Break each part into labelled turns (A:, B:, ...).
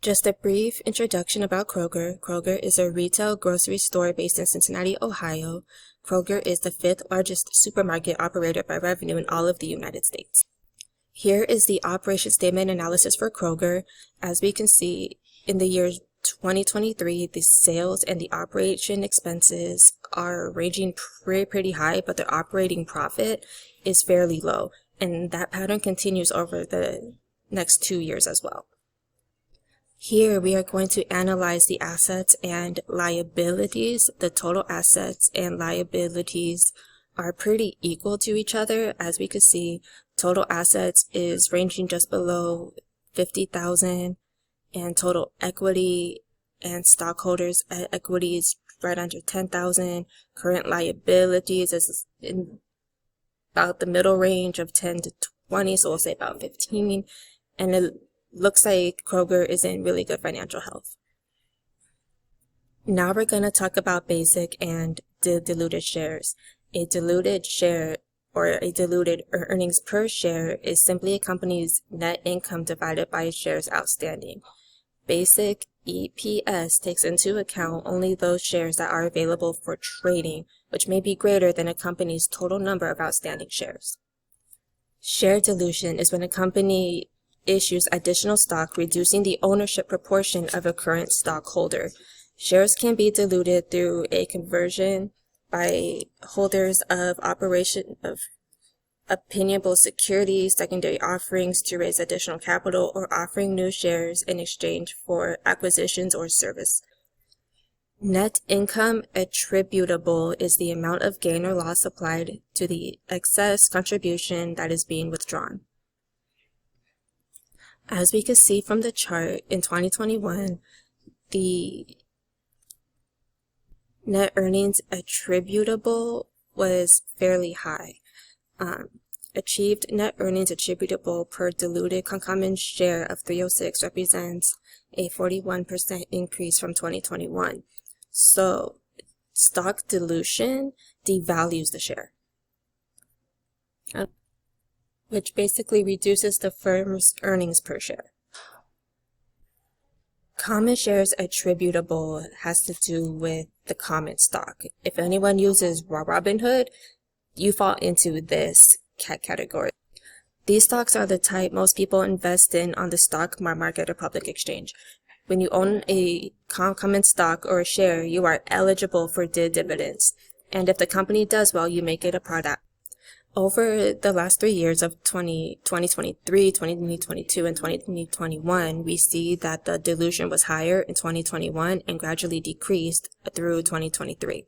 A: Just a brief introduction about Kroger. Kroger is a retail grocery store based in Cincinnati, Ohio. Kroger is the fifth largest supermarket operator by revenue in all of the United States. Here is the operation statement analysis for Kroger. As we can see, in the year 2023, the sales and the operation expenses are ranging pretty high, but the operating profit is fairly low. And that pattern continues over the next 2 years as well. Here we are going to analyze the assets and liabilities. The total assets and liabilities are pretty equal to each other. As we could see, total assets is ranging just below 50,000, and total equity and stockholders equity is right under 10,000. Current liabilities is in about the middle range of 10 to 20, so we'll say about 15, and it looks like Kroger is in really good financial health. Now we're going to talk about basic and diluted shares. A diluted share or a diluted earnings per share is simply a company's net income divided by shares outstanding. Basic EPS takes into account only those shares that are available for trading, which may be greater than a company's total number of outstanding shares. Share dilution is when a company issues additional stock, reducing the ownership proportion of a current stockholder. Shares can be diluted through a conversion by holders of opinionable securities, secondary offerings to raise additional capital, or offering new shares in exchange for acquisitions or service. Net income attributable is the amount of gain or loss applied to the excess contribution that is being withdrawn. As we can see from the chart, in 2021, the net earnings attributable was fairly high. Achieved net earnings attributable per diluted common share of 306 represents a 41% increase from 2021. So stock dilution devalues the share, which basically reduces the firm's earnings per share. Common shares attributable has to do with the common stock. If anyone uses Robinhood, you fall into this category. These stocks are the type most people invest in on the stock market or public exchange. When you own a common stock or a share, you are eligible for dividends. And if the company does well, you may get a product. Over the last 3 years of 2023, 2022, and 2021, we see that the dilution was higher in 2021 and gradually decreased through 2023.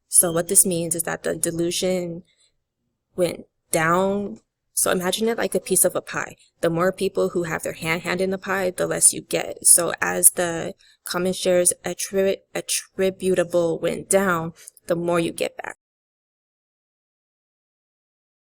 A: So what this means is that the dilution went down. So imagine it like a piece of a pie. The more people who have their hand in the pie, the less you get. So as the common shares attributable went down, the more you get back.